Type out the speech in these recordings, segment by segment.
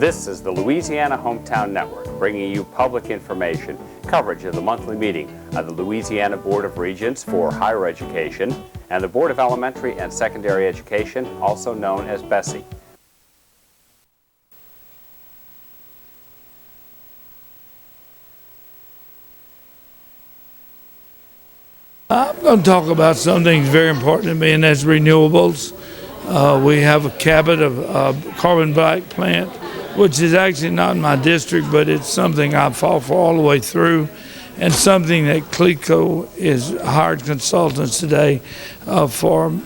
This is the Louisiana Hometown Network, bringing you public information, coverage of the monthly meeting of the Louisiana Board of Regents for Higher Education and the Board of Elementary and Secondary Education, also known as BESE. I'm going to talk about something that's very important to me, and that's renewables. We have a cabinet of carbon black plant, which is actually not in my district, but it's something I fought for all the way through, and something that CLECO is hired consultants today for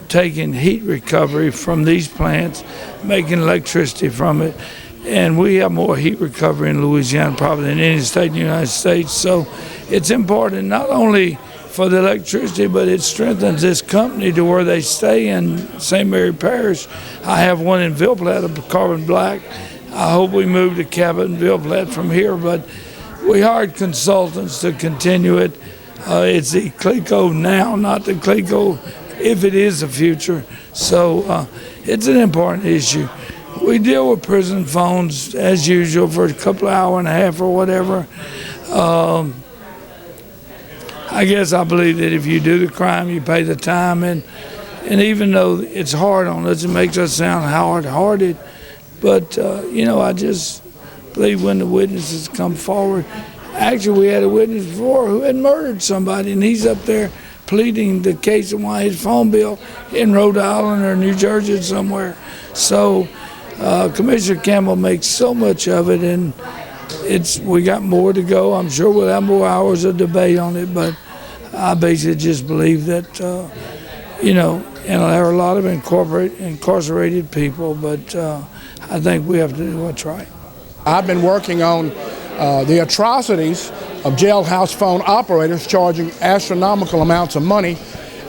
taking heat recovery from these plants, making electricity from it. And we have more heat recovery in Louisiana probably than any state in the United States. So it's important not only for the electricity, but it strengthens this company to where they stay in St. Mary Parish. I have one in Ville Platte of carbon black. I hope we move to Cabot and Ville Platte from here, but we hired consultants to continue it. It's the CLECO now, not the CLECO if it is the future. So it's an important issue. We deal with prison phones as usual for a couple of hours and a half or whatever. I guess I believe that if you do the crime, you pay the time, and even though it's hard on us, it makes us sound hard-hearted, but I just believe when the witnesses come forward. Actually, we had a witness before who had murdered somebody, and he's up there pleading the case of why his phone bill in Rhode Island or New Jersey somewhere. So Commissioner Campbell makes so much of it, and we got more to go. I'm sure we'll have more hours of debate on it, but I basically just believe that, and there are a lot of incarcerated people, but I think we have to do what's right. I've been working on the atrocities of jailhouse phone operators charging astronomical amounts of money,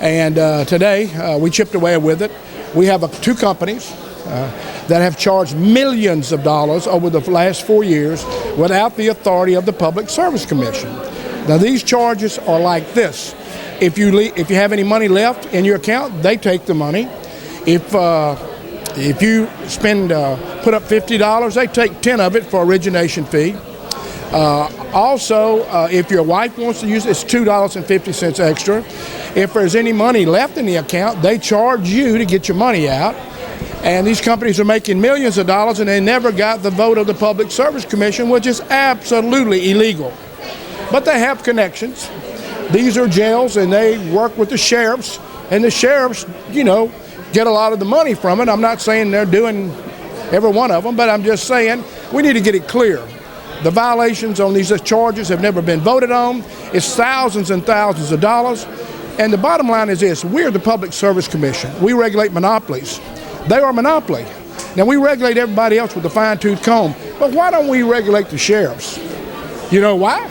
and today we chipped away with it. We have two companies that have charged millions of dollars over the last 4 years without the authority of the Public Service Commission. Now these charges are like this. If you have any money left in your account, they take the money. If you put up $50, they take 10 of it for origination fee. Also, if your wife wants to use it, it's $2.50 extra. If there's any money left in the account, they charge you to get your money out. And these companies are making millions of dollars, and they never got the vote of the Public Service Commission, which is absolutely illegal. But they have connections. These are jails, and they work with the sheriffs, and the sheriffs, get a lot of the money from it. I'm not saying they're doing every one of them, but I'm just saying we need to get it clear. The violations on these charges have never been voted on. It's thousands and thousands of dollars. And the bottom line is this: we're the Public Service Commission. We regulate monopolies. They are a monopoly. Now, we regulate everybody else with a fine-tooth comb, but why don't we regulate the sheriffs? You know why?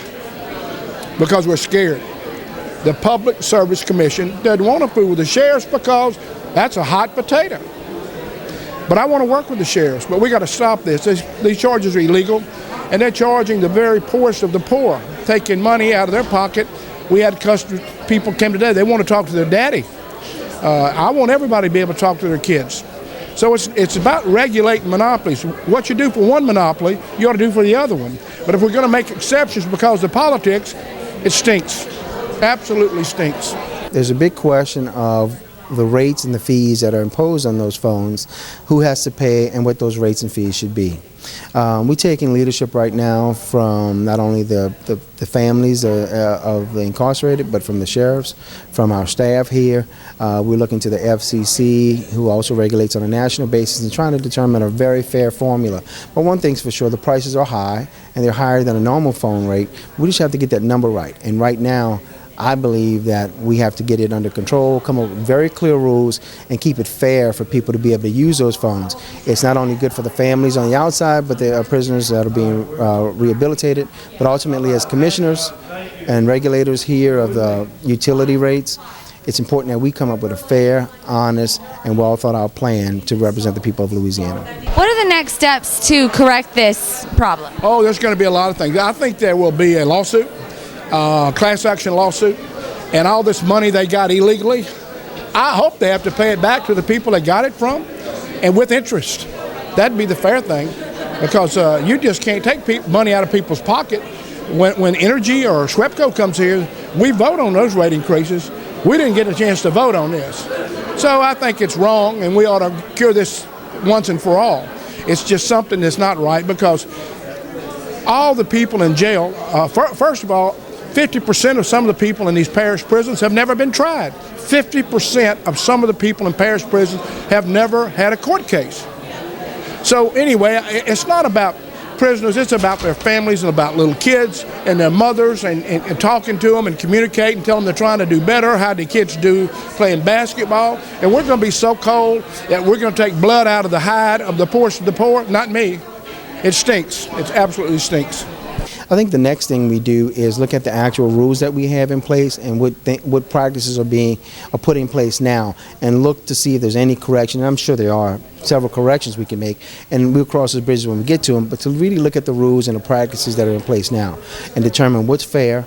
Because we're scared. The Public Service Commission doesn't want to fool with the sheriffs because that's a hot potato. But I want to work with the sheriffs, but we got to stop this. These charges are illegal, and they're charging the very poorest of the poor, taking money out of their pocket. We had people came today, they want to talk to their daddy. I want everybody to be able to talk to their kids. So it's about regulating monopolies. What you do for one monopoly, you ought to do for the other one. But if we're going to make exceptions because of politics, it stinks. Absolutely stinks. There's a big question of the rates and the fees that are imposed on those phones, who has to pay, and what those rates and fees should be. We're taking leadership right now from not only the families of the incarcerated, but from the sheriffs, from our staff here. We're looking to the FCC, who also regulates on a national basis, and trying to determine a very fair formula. But one thing's for sure, the prices are high, and they're higher than a normal phone rate. We just have to get that number right. And right now, I believe that we have to get it under control, come up with very clear rules, and keep it fair for people to be able to use those phones. It's not only good for the families on the outside, but the prisoners that are being rehabilitated, but ultimately as commissioners and regulators here of the utility rates, it's important that we come up with a fair, honest, and well-thought-out plan to represent the people of Louisiana. What are the next steps to correct this problem? Oh, there's going to be a lot of things. I think there will be a lawsuit. Class action lawsuit, and all this money they got illegally, I hope they have to pay it back to the people they got it from, and with interest. That'd be the fair thing. because you just can't take money out of people's pocket. When Energy or SWEPCO comes here, we vote on those rate increases. We didn't get a chance to vote on this. So I think it's wrong, and we ought to cure this once and for all. It's just something that's not right, because all the people in jail, first of all, 50% of some of the people in these parish prisons have never been tried. 50% of some of the people in parish prisons have never had a court case. So anyway, it's not about prisoners, it's about their families and about little kids and their mothers, and talking to them and communicating, tell them they're trying to do better, how the kids do playing basketball. And we're going to be so cold that we're going to take blood out of the hide of the poorest of the poor. Not me. It stinks. It absolutely stinks. I think the next thing we do is look at the actual rules that we have in place and what practices are put in place now, and look to see if there's any correction. And I'm sure there are several corrections we can make, and we'll cross those bridges when we get to them. But to really look at the rules and the practices that are in place now, and determine what's fair,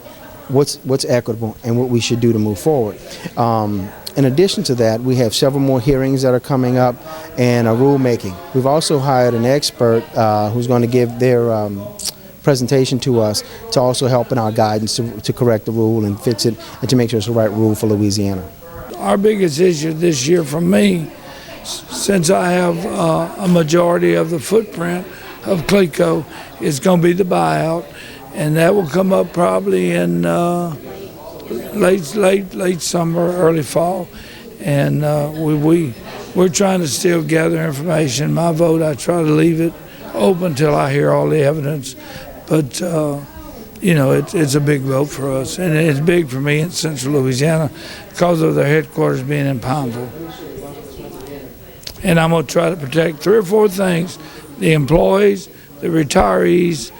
what's equitable, and what we should do to move forward. In addition to that, we have several more hearings that are coming up and a rulemaking. We've also hired an expert who's going to give their presentation to us to also help in our guidance to correct the rule and fix it, and to make sure it's the right rule for Louisiana. Our biggest issue this year for me, since I have a majority of the footprint of CLECO, is going to be the buyout, and that will come up probably in late summer, early fall, and we're trying to still gather information. My vote, I try to leave it open until I hear all the evidence. But, you know, it's a big vote for us, and it's big for me in central Louisiana because of their headquarters being in Pineville. And I'm going to try to protect 3 or 4 things: the employees, the retirees,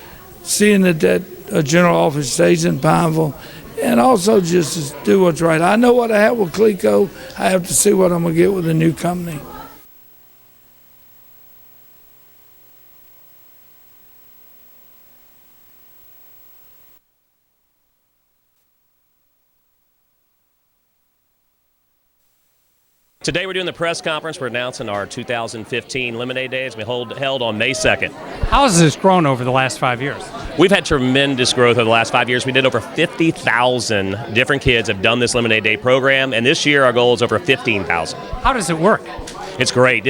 seeing that general office stays in Pineville, and also just to do what's right. I know what I have with CLECO. I have to see what I'm going to get with the new company. Today we're doing the press conference. We're announcing our 2015 Lemonade Days. We held on May 2nd. How has this grown over the last 5 years? We've had tremendous growth over the last 5 years. We did over 50,000 different kids have done this Lemonade Day program, and this year our goal is over 15,000. How does it work? It's great.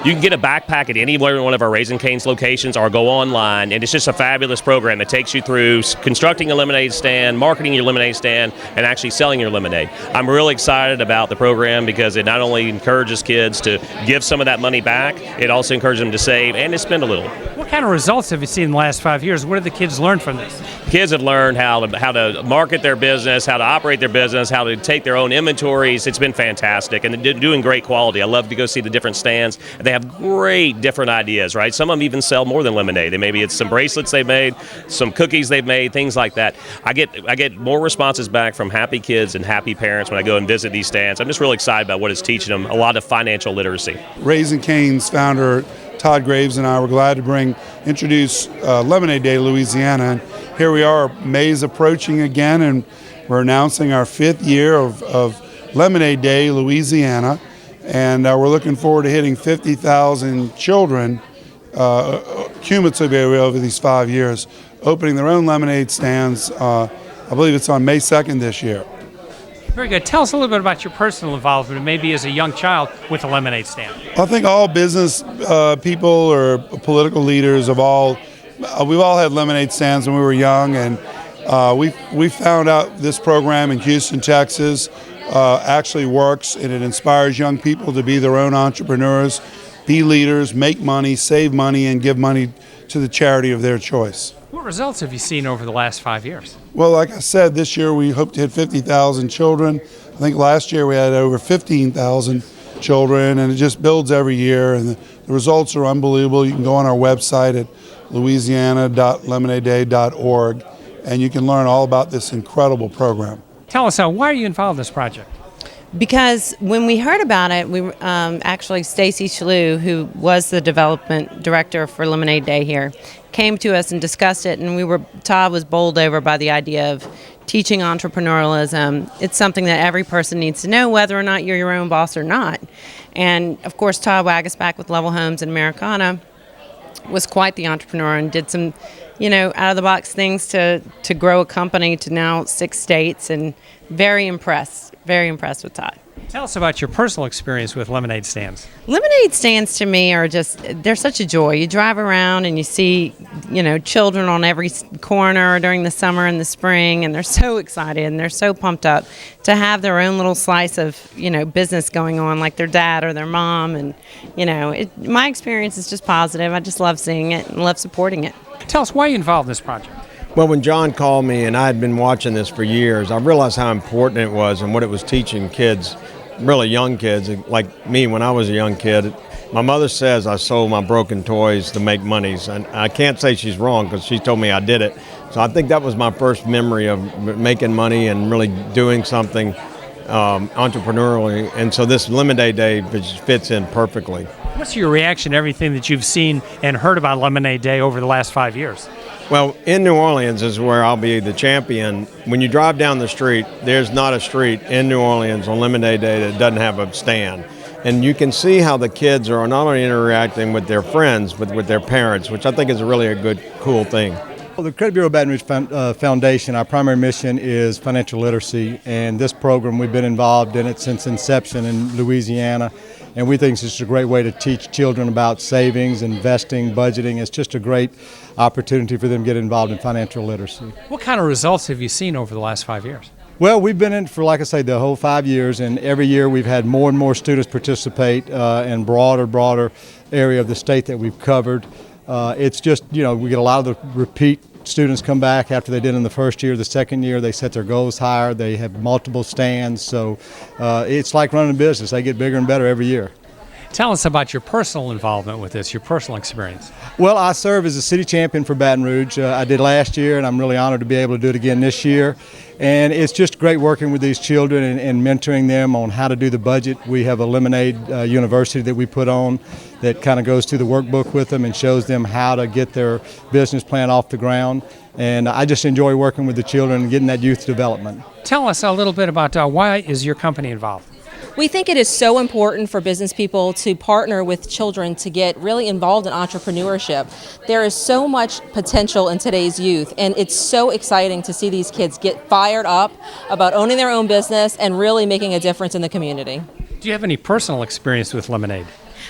You can get a backpack at any one of our Raising Cane's locations, or go online, and it's just a fabulous program that takes you through constructing a lemonade stand, marketing your lemonade stand, and actually selling your lemonade. I'm really excited about the program because it not only encourages kids to give some of that money back, it also encourages them to save and to spend a little. What kind of results have you seen in the last 5 years? What have the kids learned from this? Kids have learned how to market their business, how to operate their business, how to take their own inventories. It's been fantastic, and they're doing great quality. I love to go see the different stands. They have great different ideas, right? Some of them even sell more than lemonade. Maybe it's some bracelets they've made, some cookies they've made, things like that. I get more responses back from happy kids and happy parents when I go and visit these stands. I'm just really excited about what it's teaching them, a lot of financial literacy. Raising Cane's founder Todd Graves and I were glad to introduce Lemonade Day Louisiana. And here we are, May's approaching again, and we're announcing our 5th year of Lemonade Day Louisiana. And we're looking forward to hitting 50,000 children cumulatively over these 5 years, opening their own lemonade stands. I believe it's on May 2nd this year. Very good. Tell us a little bit about your personal involvement, maybe as a young child, with a lemonade stand. I think all business people or political leaders we've all had lemonade stands when we were young, and we found out this program in Houston, Texas, actually works, and it inspires young people to be their own entrepreneurs, be leaders, make money, save money, and give money to the charity of their choice. What results have you seen over the last 5 years? Well, like I said, this year we hope to hit 50,000 children. I think last year we had over 15,000 children, and it just builds every year, and the results are unbelievable. You can go on our website at louisiana.lemonadeday.org, and you can learn all about this incredible program. Tell us, why are you involved in this project? Because when we heard about it, we actually Stacy Shalou, who was the development director for Lemonade Day here, came to us and discussed it, and Todd was bowled over by the idea of teaching entrepreneurialism. It's something that every person needs to know, whether or not you're your own boss or not. And of course, Todd Wagasback with Level Homes in Americana was quite the entrepreneur and did some, out of the box things to grow a company to now 6 states, and very impressed with Todd. Tell us about your personal experience with lemonade stands. Lemonade stands to me are they're such a joy. You drive around and you see, children on every corner during the summer and the spring, and they're so excited and they're so pumped up to have their own little slice of, business going on, like their dad or their mom. And, my experience is just positive. I just love seeing it and love supporting it. Tell us why you involved in this project. Well, when John called me, and I had been watching this for years, I realized how important it was and what it was teaching kids, really young kids, like me when I was a young kid. My mother says I sold my broken toys to make monies, and I can't say she's wrong because she told me I did it. So I think that was my first memory of making money and really doing something entrepreneurially, and so this Lemonade Day fits in perfectly. What's your reaction to everything that you've seen and heard about Lemonade Day over the last 5 years? Well, in New Orleans is where I'll be the champion. When you drive down the street, there's not a street in New Orleans on Lemonade Day that doesn't have a stand. And you can see how the kids are not only interacting with their friends, but with their parents, which I think is really a good, cool thing. Well, the Credit Bureau Baton Rouge Foundation, our primary mission is financial literacy, and this program, we've been involved in it since inception in Louisiana, and we think it's just a great way to teach children about savings, investing, budgeting. It's just a great opportunity for them to get involved in financial literacy. What kind of results have you seen over the last 5 years? Well, we've been in for, like I say, the whole 5 years, and every year we've had more and more students participate in broader area of the state that we've covered. It's just, we get a lot of the repeat students come back after they did in the first year. The second year, they set their goals higher. They have multiple stands. So it's like running a business. They get bigger and better every year. Tell us about your personal involvement with this, your personal experience. Well, I serve as a city champion for Baton Rouge. I did last year, and I'm really honored to be able to do it again this year. And it's just great working with these children and mentoring them on how to do the budget. We have a Lemonade University that we put on that kind of goes through the workbook with them and shows them how to get their business plan off the ground. And I just enjoy working with the children and getting that youth development. Tell us a little bit about why is your company involved? We think it is so important for business people to partner with children to get really involved in entrepreneurship. There is so much potential in today's youth, and it's so exciting to see these kids get fired up about owning their own business and really making a difference in the community. Do you have any personal experience with Lemonade?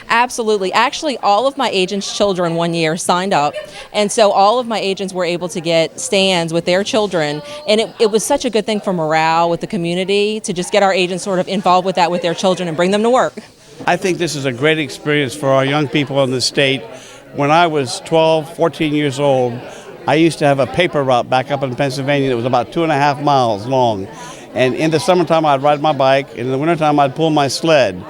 Absolutely. Actually, all of my agents' children one year signed up, and so all of my agents were able to get stands with their children, and it was such a good thing for morale with the community to just get our agents sort of involved with that with their children and bring them to work. I think this is a great experience for our young people in the state. When I was 12, 14 years old, I used to have a paper route back up in Pennsylvania that was about 2.5 miles long, and in the summertime I'd ride my bike, and in the wintertime I'd pull my sled.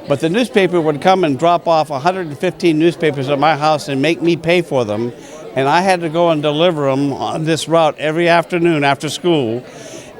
But the newspaper would come and drop off 115 newspapers at my house and make me pay for them. And I had to go and deliver them on this route every afternoon after school.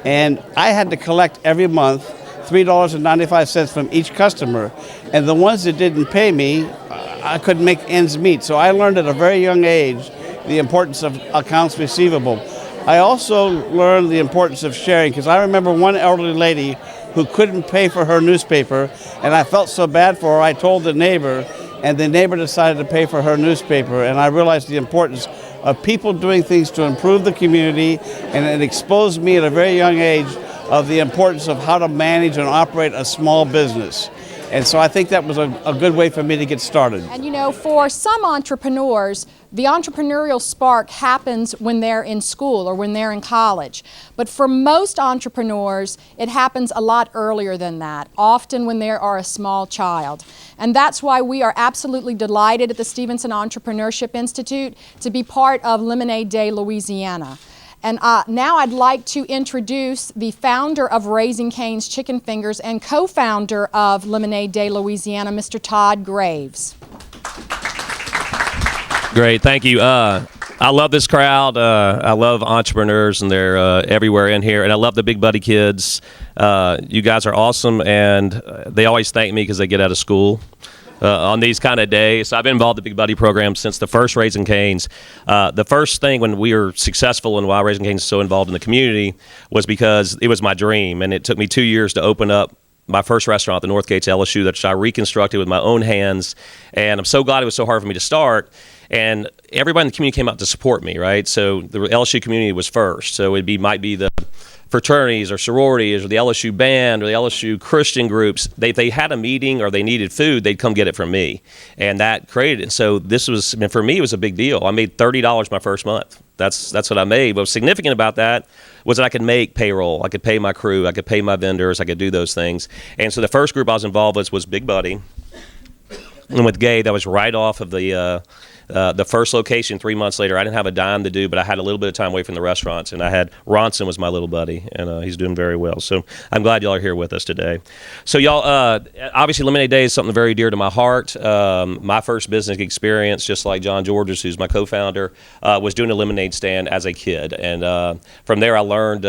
And I had to collect every month $3.95 from each customer. And the ones that didn't pay me, I couldn't make ends meet. So I learned at a very young age the importance of accounts receivable. I also learned the importance of sharing, because I remember one elderly lady who couldn't pay for her newspaper, and I felt so bad for her, I told the neighbor, and the neighbor decided to pay for her newspaper, and I realized the importance of people doing things to improve the community, and it exposed me at a very young age of the importance of how to manage and operate a small business. And so I think that was a good way for me to get started. And for some entrepreneurs, the entrepreneurial spark happens when they're in school or when they're in college. But for most entrepreneurs, it happens a lot earlier than that, often when they are a small child. And that's why we are absolutely delighted at the Stevenson Entrepreneurship Institute to be part of Lemonade Day Louisiana. And now I'd like to introduce the founder of Raising Cane's Chicken Fingers and co-founder of Lemonade Day Louisiana, Mr. Todd Graves. Great, thank you. I love this crowd. I love entrepreneurs, and they're everywhere in here. And I love the Big Buddy kids. You guys are awesome, and they always thank me because they get out of school on these kind of days. So I've been involved in the Big Buddy program since the first Raising Cane's. The first thing when we were successful and why Raising Cane's is so involved in the community was because it was my dream, and it took me 2 years to open up my first restaurant at the North Gates LSU that I reconstructed with my own hands, and I'm so glad it was so hard for me to start. And everybody in the community came out to support me, right? So the LSU community was first. So might be the fraternities or sororities or the LSU band or the LSU Christian groups. If they had a meeting or they needed food, they'd come get it from me. And that created it. So this was, I mean, for me, it was a big deal. I made $30 my first month. That's what I made. What was significant about that was that I could make payroll. I could pay my crew. I could pay my vendors. I could do those things. And so the first group I was involved with was Big Buddy. And with Gabe, that was right off of the first location. 3 months later, I didn't have a dime to do, but I had a little bit of time away from the restaurants, and I had Ronson was my little buddy, and he's doing very well. So I'm glad y'all are here with us today. So y'all, obviously Lemonade Day is something very dear to my heart. My first business experience, just like John Georges, who's my co-founder, was doing a lemonade stand as a kid, and from there I learned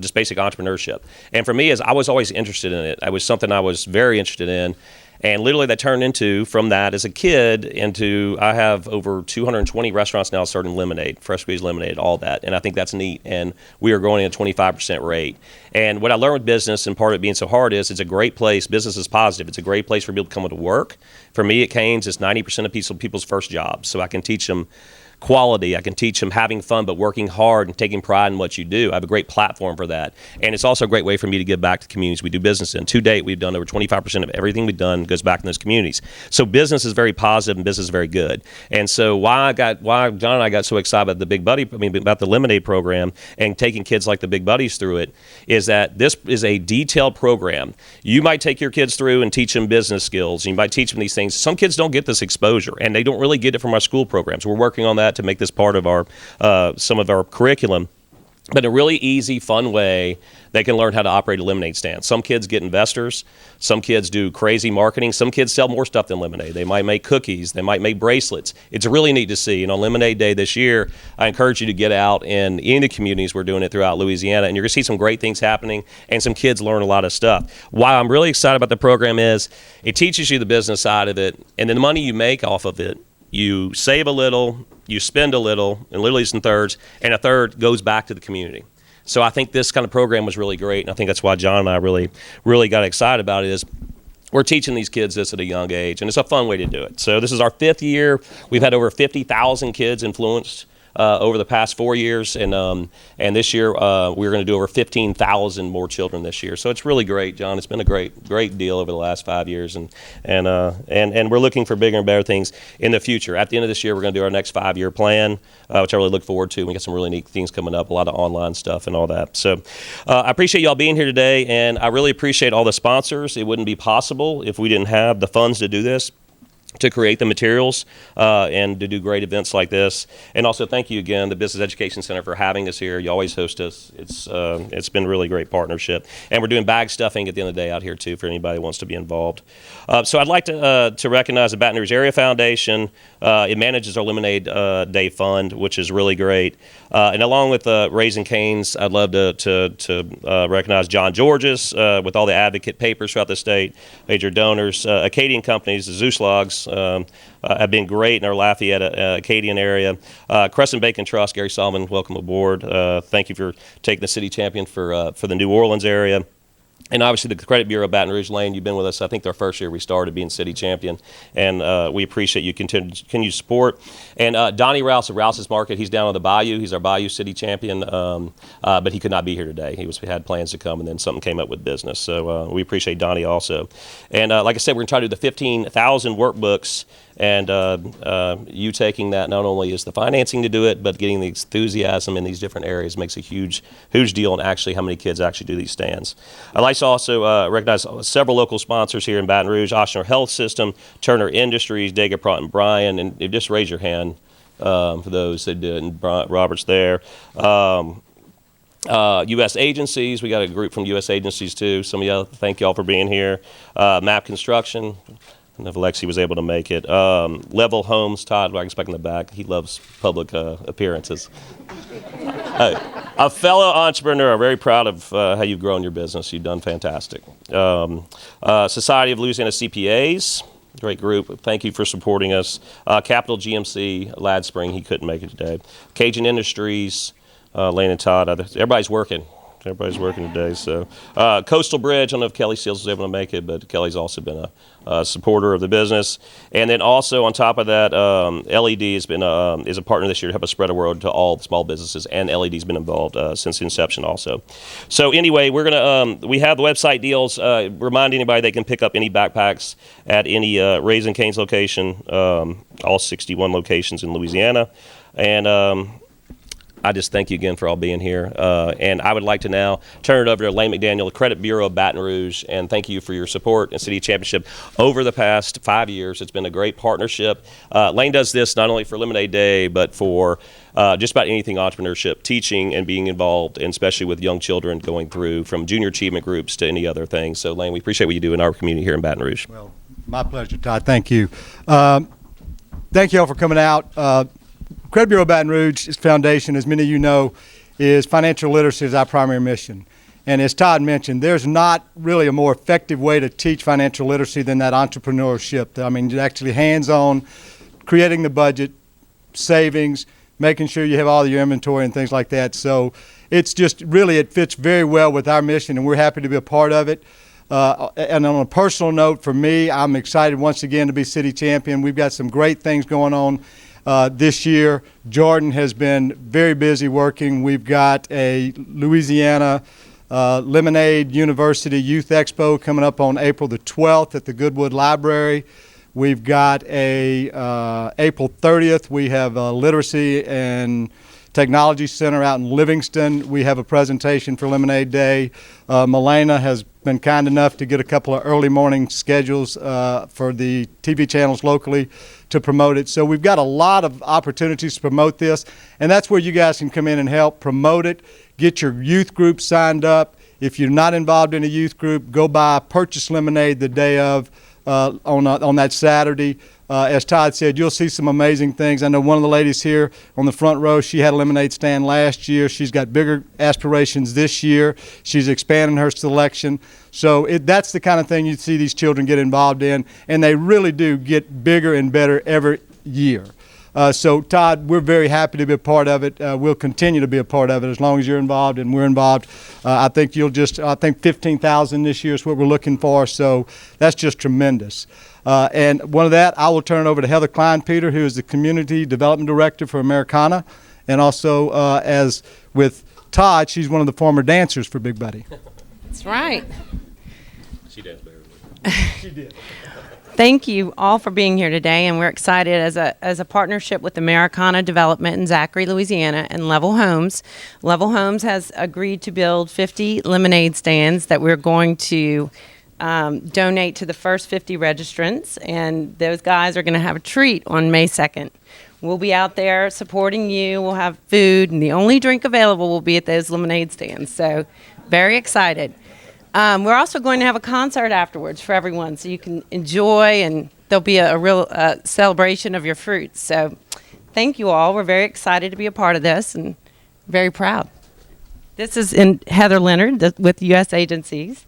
just basic entrepreneurship. And for me, I was always interested in it. It was something I was very interested in. And literally that turned into, from that as a kid, into I have over 220 restaurants now serving lemonade, fresh squeezed lemonade, all that. And I think that's neat. And we are growing at a 25% rate. And what I learned with business, and part of it being so hard, is it's a great place. Business is positive. It's a great place for people to come to work. For me at Cane's, it's 90% of people's first jobs. So I can teach them quality. I can teach them having fun, but working hard and taking pride in what you do. I have a great platform for that. And it's also a great way for me to give back to communities we do business in. To date, we've done over 25% of everything we've done goes back in those communities. So business is very positive and business is very good. And so why John and I got so excited about the Lemonade program and taking kids like the Big Buddies through it is that this is a detailed program. You might take your kids through and teach them business skills. You might teach them these things. Some kids don't get this exposure, and they don't really get it from our school programs. We're working on that to make this part of our some of our curriculum, but in a really easy, fun way they can learn how to operate a lemonade stand. Some kids get investors, some kids do crazy marketing, some kids sell more stuff than lemonade. They might make cookies, they might make bracelets. It's really neat to see. And on Lemonade Day this year, I encourage you to get out in any of the communities. We're doing it throughout Louisiana, and you're going to see some great things happening, and some kids learn a lot of stuff. Why I'm really excited about the program is it teaches you the business side of it, and then the money you make off of it, you save a little, you spend a little, and literally it's in thirds, and a third goes back to the community. So I think this kind of program was really great, and I think that's why John and I really got excited about it. Is we're teaching these kids this at a young age, and it's a fun way to do it. So this is our 5th year. We've had over 50,000 kids influenced over the past 4 years, and this year we're going to do over 15,000 more children this year. So it's really great, John. It's been a great deal over the last 5 years, and we're looking for bigger and better things in the future. At the end of this year, we're going to do our next 5-year plan, which I really look forward to. We got some really neat things coming up, a lot of online stuff and all that. So I appreciate y'all being here today, and I really appreciate all the sponsors. It wouldn't be possible if we didn't have the funds to do this, to create the materials and to do great events like this. And also thank you again, the Business Education Center, for having us here. You always host us. It's been a really great partnership. And we're doing bag stuffing at the end of the day out here too for anybody who wants to be involved. So I'd like to recognize the Baton Rouge Area Foundation. It manages our Lemonade Day Fund, which is really great. And along with Raising Cane's, I'd love to recognize John Georges with all the advocate papers throughout the state, major donors, Acadian companies, the Zeus Logs, have been great in our Lafayette, Acadian area. Crescent Bacon Trust, Gary Solomon, welcome aboard. Thank you for taking the city champion for the New Orleans area. And obviously the Credit Bureau of Baton Rouge Lane, you've been with us, I think, our first year we started being city champion, and we appreciate you continue support. And Donnie Rouse of Rouse's Market, he's down on the Bayou. He's our Bayou city champion, but he could not be here today. He had plans to come, and then something came up with business. So we appreciate Donnie also. And like I said, we're going to try to do the 15,000 workbooks, and you taking that not only is the financing to do it, but getting the enthusiasm in these different areas makes a huge deal in actually how many kids actually do these stands. I'd like to also recognize several local sponsors here in Baton Rouge: Ochsner Health System, Turner Industries, Dega Pratt and Bryan, and just raise your hand for those that did, and Robert's there. U.S. agencies, we got a group from U.S. agencies too. Some of y'all, thank y'all for being here. MAP Construction, I don't know if Alexi was able to make it. Level Homes, Todd, I expect in the back. He loves public appearances. A fellow entrepreneur, I'm very proud of how you've grown your business. You've done fantastic. Society of Louisiana CPAs, great group. Thank you for supporting us. Capital GMC, Lad Spring, he couldn't make it today. Cajun Industries, Lane and Todd, everybody's working. Everybody's working today. So Coastal Bridge, I don't know if Kelly Seals was able to make it, but Kelly's also been a supporter of the business. And then also on top of that, LED has been is a partner this year to help us spread the word to all small businesses, and LED's been involved since the inception also. So anyway, we're gonna we have the website deals. Remind anybody they can pick up any backpacks at any Raising Cane's location, all 61 locations in Louisiana. And I just thank you again for all being here. And I would like to now turn it over to Lane McDaniel, the Credit Bureau of Baton Rouge, and thank you for your support in City Championship over the past 5 years. It's been a great partnership. Lane does this not only for Lemonade Day, but for just about anything entrepreneurship, teaching and being involved, and especially with young children going through from junior achievement groups to any other thing. So Lane, we appreciate what you do in our community here in Baton Rouge. Well, my pleasure, Todd. Thank you. Thank you all for coming out. Credit Bureau of Baton Rouge's foundation, as many of you know, is financial literacy is our primary mission. And as Todd mentioned, there's not really a more effective way to teach financial literacy than that entrepreneurship. I mean, actually hands-on, creating the budget, savings, making sure you have all your inventory and things like that. So it's just really, it fits very well with our mission, and we're happy to be a part of it. And on a personal note, for me, I'm excited once again to be city champion. We've got some great things going on. This year, Jordan has been very busy working. We've got a Louisiana Lemonade University Youth Expo coming up on April the 12th at the Goodwood Library. We've got a April 30th, we have a Literacy and Technology Center out in Livingston. We have a presentation for Lemonade Day. Milena has been kind enough to get a couple of early morning schedules for the TV channels locally to promote it. So we've got a lot of opportunities to promote this, and that's where you guys can come in and help promote it. Get your youth group signed up. If you're not involved in a youth group, go by, purchase lemonade the day of on that Saturday. As Todd said, you'll see some amazing things. I know one of the ladies here on the front row, she had a lemonade stand last year. She's got bigger aspirations this year. She's expanding her selection. So that's the kind of thing you see these children get involved in, and they really do get bigger and better every year. So Todd, we're very happy to be a part of it. We'll continue to be a part of it as long as you're involved and we're involved. I think 15,000 this year is what we're looking for. So that's just tremendous. And one of that, I will turn it over to Heather Klein-Peter, who is the Community Development Director for Americana. And also, as with Todd, she's one of the former dancers for Big Buddy. That's right. She danced better. She did. Thank you all for being here today, and we're excited as a partnership with Americana Development in Zachary, Louisiana, and Level Homes. Level Homes has agreed to build 50 lemonade stands that we're going to donate to the first 50 registrants, and those guys are going to have a treat on May 2nd. We'll be out there supporting you. We'll have food, and the only drink available will be at those lemonade stands. So, very excited. We're also going to have a concert afterwards for everyone, so you can enjoy, and there'll be a real celebration of your fruits. So, thank you all. We're very excited to be a part of this, and very proud. This is Heather Leonard with U.S. Agencies.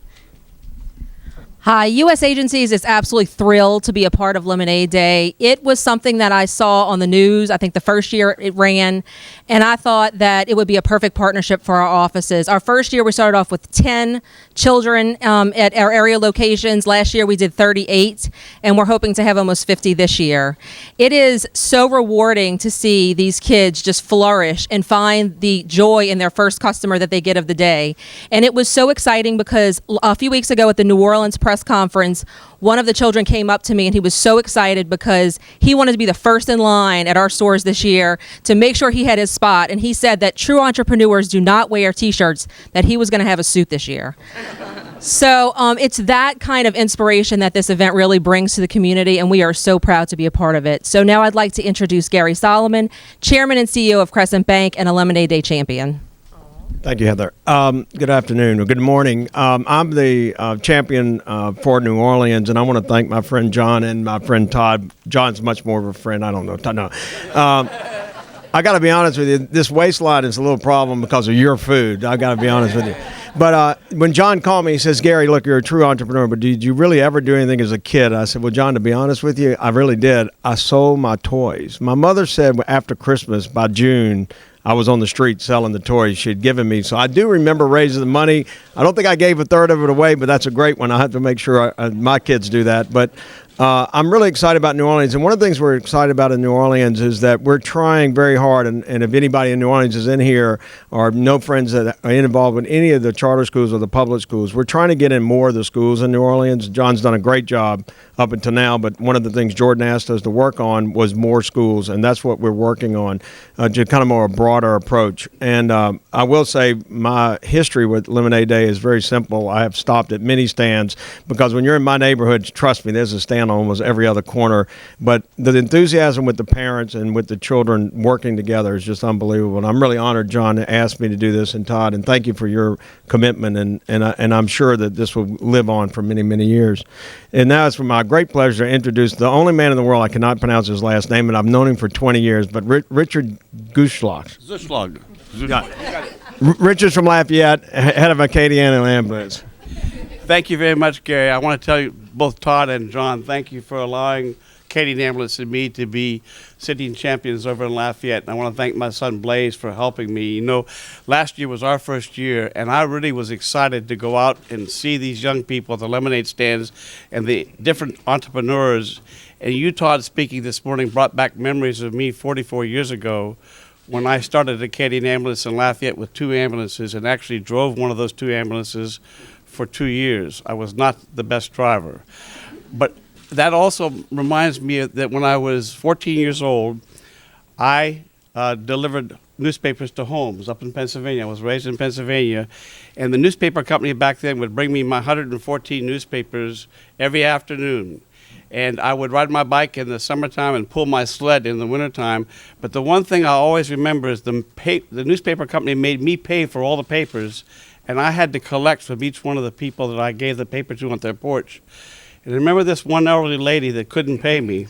Hi, U.S. Agencies is absolutely thrilled to be a part of Lemonade Day. It was something that I saw on the news, I think the first year it ran, and I thought that it would be a perfect partnership for our offices. Our first year we started off with 10 children at our area locations. Last year we did 38, and we're hoping to have almost 50 this year. It is so rewarding to see these kids just flourish and find the joy in their first customer that they get of the day. And it was so exciting because a few weeks ago at the New Orleans press conference, one of the children came up to me and he was so excited because he wanted to be the first in line at our stores this year to make sure he had his spot. And he said that true entrepreneurs do not wear t-shirts, that he was going to have a suit this year. So it's that kind of inspiration that this event really brings to the community, and we are so proud to be a part of it. So now I'd like to introduce Gary Solomon, Chairman and CEO of Crescent Bank and a Lemonade Day champion. Thank you, Heather. Good afternoon, or good morning. I'm the champion for New Orleans, and I want to thank my friend John and my friend Todd. John's much more of a friend. I don't know. Todd, no. I got to be honest with you. This waistline is a little problem because of your food. I got to be honest with you. But when John called me, he says, Gary, look, you're a true entrepreneur, but did you really ever do anything as a kid? I said, well, John, to be honest with you, I really did. I sold my toys. My mother said after Christmas, by June, I was on the street selling the toys she had given me. So I do remember raising the money. I don't think I gave a third of it away, but that's a great one. I have to make sure my kids do that. But I'm really excited about New Orleans. And one of the things we're excited about in New Orleans is that we're trying very hard. And if anybody in New Orleans is in here or no friends that are involved with any of the charter schools or the public schools, we're trying to get in more of the schools in New Orleans. John's done a great job up until now. But one of the things Jordan asked us to work on was more schools. And that's what we're working on, to kind of more a broader approach. And I will say my history with Lemonade Day is very simple. I have stopped at many stands because when you're in my neighborhood, trust me, there's a stand on almost every other corner. But the enthusiasm with the parents and with the children working together is just unbelievable. And I'm really honored John asked me to do this, and Todd, and thank you for your commitment. And I'm sure that this will live on for many, many years. And now it's my great pleasure to introduce the only man in the world I cannot pronounce his last name, and I've known him for 20 years, but Richard Guschlag. Richard's from Lafayette, head of Acadiana Ambulance. Thank you very much, Gary. I want to tell you, both Todd and John, thank you for allowing Acadiana Ambulance and me to be sitting champions over in Lafayette. And I want to thank my son Blaze for helping me. You know, last year was our first year, and I really was excited to go out and see these young people at the lemonade stands and the different entrepreneurs. And you, Todd, speaking this morning brought back memories of me 44 years ago when I started Acadiana Ambulance in Lafayette with 2 ambulances and actually drove one of those 2 ambulances for 2 years. I was not the best driver. But that also reminds me that when I was 14 years old, I delivered newspapers to homes up in Pennsylvania. I was raised in Pennsylvania, and the newspaper company back then would bring me my 114 newspapers every afternoon. And I would ride my bike in the summertime and pull my sled in the wintertime. But the one thing I always remember is the newspaper company made me pay for all the papers, and I had to collect from each one of the people that I gave the paper to on their porch. And I remember this one elderly lady that couldn't pay me,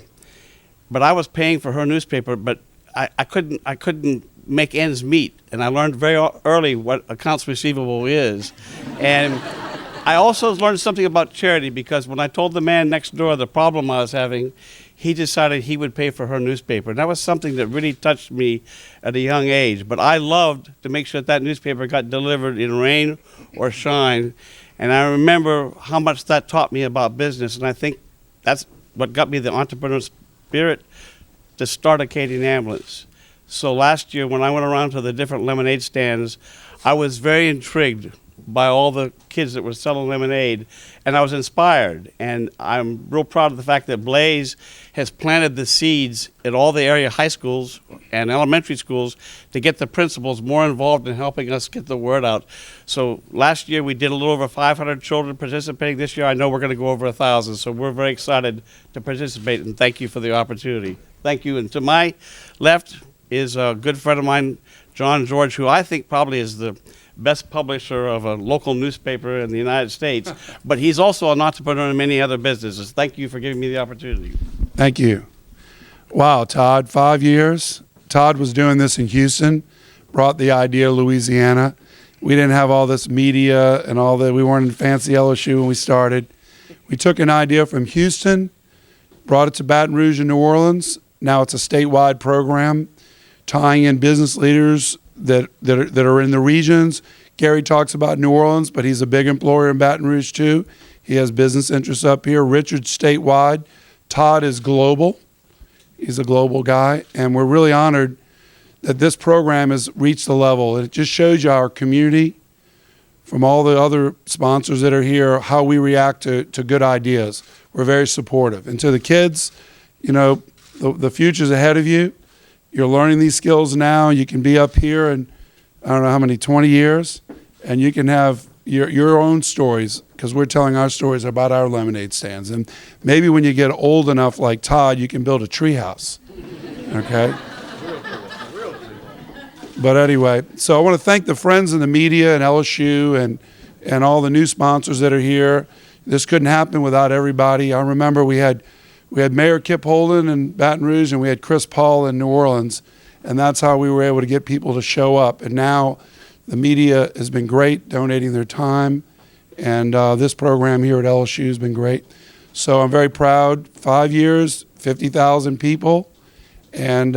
but I was paying for her newspaper, but I couldn't make ends meet. And I learned very early what accounts receivable is. And I also learned something about charity, because when I told the man next door the problem I was having, he decided he would pay for her newspaper. And that was something that really touched me at a young age. But I loved to make sure that newspaper got delivered in rain or shine. And I remember how much that taught me about business. And I think that's what got me the entrepreneur spirit to start Acadiana Ambulance. So last year when I went around to the different lemonade stands, I was very intrigued by all the kids that were selling lemonade, and I was inspired. And I'm real proud of the fact that Blaze has planted the seeds at all the area high schools and elementary schools to get the principals more involved in helping us get the word out. So last year we did a little over 500 children participating. This year I know we're going to go over 1,000, so we're very excited to participate, and thank you for the opportunity. Thank you. And to my left is a good friend of mine, John George, who I think probably is the best publisher of a local newspaper in the United States, but he's also an entrepreneur in many other businesses. Thank you for giving me the opportunity. Thank you. Wow, Todd, 5 years. Todd was doing this in Houston, brought the idea to Louisiana. We didn't have all this media and all that. We weren't in fancy LSU when we started. We took an idea from Houston, brought it to Baton Rouge and New Orleans. Now it's a statewide program, tying in business leaders that are in the regions. Gary talks about New Orleans, but he's a big employer in Baton Rouge too. He has business interests up here. Richard's statewide. Todd is global. He's a global guy, and we're really honored that this program has reached the level. It just shows you our community, from all the other sponsors that are here, how we react to good ideas. We're very supportive. And to the kids, you know, the future's ahead of you. You're learning these skills now. You can be up here in, I don't know how many, 20 years, and you can have your own stories, because we're telling our stories about our lemonade stands. And maybe when you get old enough like Todd, you can build a treehouse, okay? But anyway, so I want to thank the friends in the media and LSU and all the new sponsors that are here. This couldn't happen without everybody. I remember we had Mayor Kip Holden in Baton Rouge, and we had Chris Paul in New Orleans, and that's how we were able to get people to show up. And now the media has been great, donating their time, and this program here at LSU has been great. So I'm very proud. 5 years, 50,000 people, and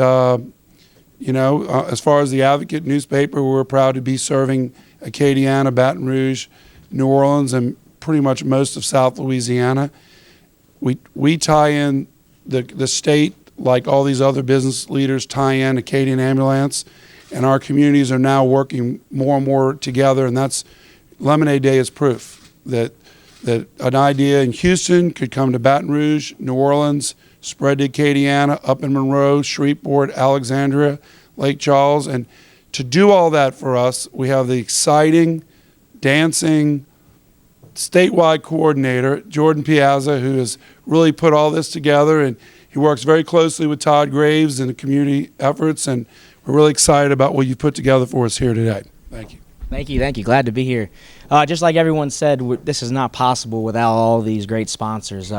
You know, as far as the Advocate newspaper, we're proud to be serving Acadiana, Baton Rouge, New Orleans, and pretty much most of South Louisiana. We tie in the state like all these other business leaders tie in Acadian Ambulance, and our communities are now working more and more together, and that's Lemonade Day is proof that an idea in Houston could come to Baton Rouge, New Orleans, spread to Acadiana, up in Monroe, Shreveport, Alexandria, Lake Charles. And to do all that for us, we have the exciting, dancing, statewide coordinator, Jordan Piazza, who has really put all this together, and he works very closely with Todd Graves and the community efforts, and we're really excited about what you put together for us here today. Thank you. Thank you, thank you. Glad to be here. Just like everyone said, this is not possible without all these great sponsors.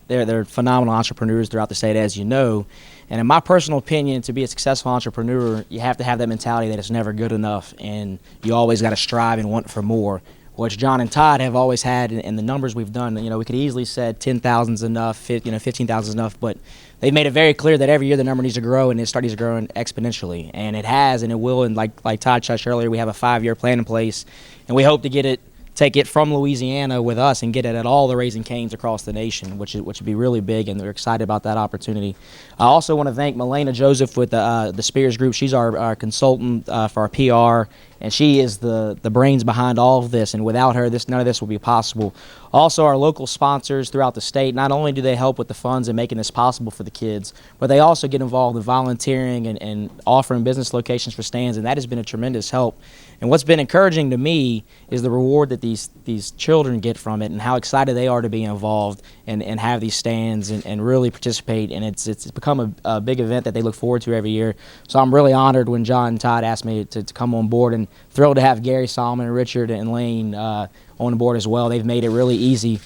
They're phenomenal entrepreneurs throughout the state, as you know. And in my personal opinion, to be a successful entrepreneur, you have to have that mentality that it's never good enough, and you always got to strive and want for more, which John and Todd have always had. And the numbers we've done, you know, we could easily said 10,000 is enough, 15,000 is enough, but they've made it very clear that every year the number needs to grow, and it starts growing exponentially, and it has, and it will. And like Todd touched earlier, we have a 5-year plan in place, and we hope to take it from Louisiana with us and get it at all the Raising Cane's across the nation, which would be really big, and we're excited about that opportunity. I also want to thank Melena Joseph with the Spears Group. She's our consultant for our PR, and she is the brains behind all of this, and without her, none of this would be possible. Also, our local sponsors throughout the state, not only do they help with the funds and making this possible for the kids, but they also get involved in volunteering and offering business locations for stands, and that has been a tremendous help. And what's been encouraging to me is the reward that these children get from it, and how excited they are to be involved and have these stands and really participate. And it's become a big event that they look forward to every year. So I'm really honored when John and Todd asked me to come on board, and thrilled to have Gary, Solomon, Richard, and Lane on board as well. They've made it really easy.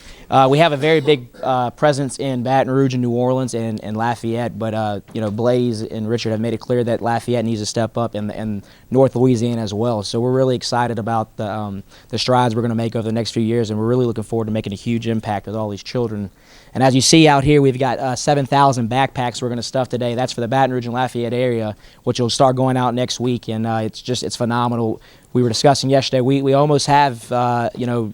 We have a very big presence in Baton Rouge and New Orleans and Lafayette, but you know, Blaze and Richard have made it clear that Lafayette needs to step up, and North Louisiana as well. So we're really excited about the strides we're going to make over the next few years, and we're really looking forward to making a huge impact with all these children. And as you see out here, we've got 7,000 backpacks we're going to stuff today. That's for the Baton Rouge and Lafayette area, which will start going out next week, and it's phenomenal. We were discussing yesterday, we almost have, you know,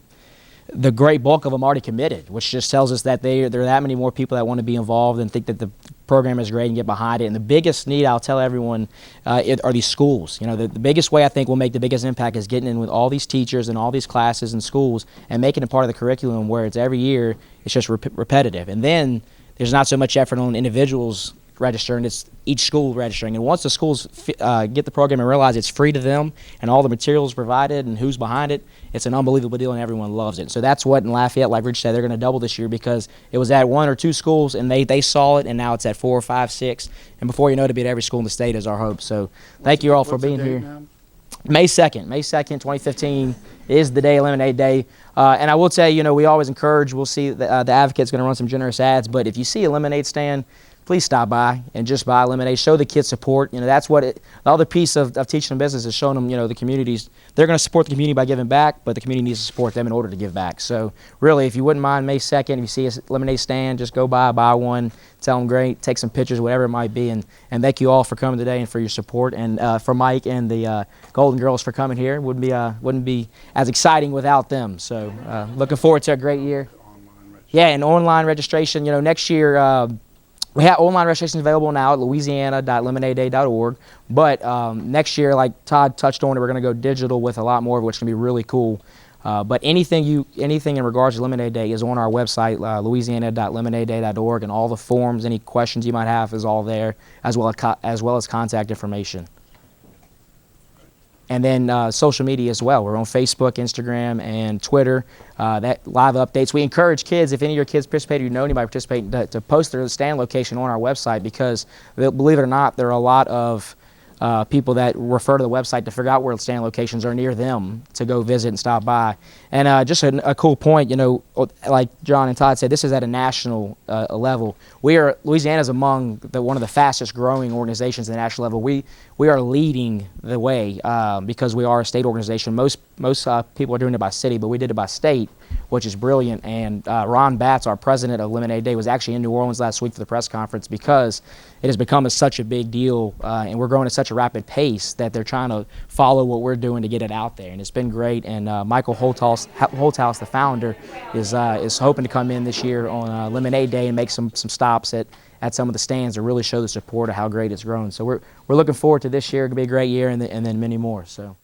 the great bulk of them already committed, which just tells us that there are that many more people that want to be involved and think that the program is great and get behind it. And the biggest need, I'll tell everyone, are these schools. You know, the biggest way I think we'll make the biggest impact is getting in with all these teachers and all these classes and schools and making it part of the curriculum, where it's every year, it's just repetitive. And then there's not so much effort on individuals registering, it's each school registering. And once the schools get the program and realize it's free to them and all the materials provided and who's behind it, it's an unbelievable deal, and everyone loves it. So that's what in Lafayette, like Rich said, they're going to double this year, because it was at 1 or 2 schools and they saw it, and now it's at 4 or 5, 6, and before you know it, it'll be at every school in the state is our hope. So thank you all for being here. Now? May 2nd, 2015 is the day, Lemonade Day. And I will tell you, you know, we always encourage, we'll see the Advocate's going to run some generous ads, but if you see a lemonade stand, please stop by and just buy lemonade. Show the kids support. You know, that's what the other piece of teaching them business is showing them, you know, the communities, they're going to support the community by giving back, but the community needs to support them in order to give back. So really, if you wouldn't mind, May 2nd, if you see a lemonade stand, just go by, buy one, tell them great, take some pictures, whatever it might be. And thank you all for coming today and for your support. And for Mike and the Golden Girls for coming here. Wouldn't be as exciting without them. So looking forward to a great year. Yeah, and online registration, you know, next year, we have online registrations available now at louisiana.lemonadeday.org, but next year, like Todd touched on, we're going to go digital with a lot more of it, which is going to be really cool. But anything in regards to Lemonade Day is on our website, louisiana.lemonadeday.org, and all the forms, any questions you might have is all there, as well as contact information. And then social media as well. We're on Facebook, Instagram, and Twitter. That live updates. We encourage kids, if any of your kids participate or you know anybody participating, to post their stand location on our website, because believe it or not, there are a lot of people that refer to the website to figure out where the stand locations are near them to go visit and stop by. And just a cool point, you know, like John and Todd said, this is at a national level. Louisiana is among one of the fastest growing organizations at the national level. We are leading the way because we are a state organization. Most people are doing it by city, but we did it by state, which is brilliant. And Ron Batts, our president of Lemonade Day, was actually in New Orleans last week for the press conference, because it has become such a big deal, and we're growing at such such a rapid pace that they're trying to follow what we're doing to get it out there, and it's been great. And Michael Holthouse, the founder, is hoping to come in this year on Lemonade Day and make some stops at some of the stands to really show the support of how great it's grown. So we're looking forward to this year. It'll be a great year, and then many more. So.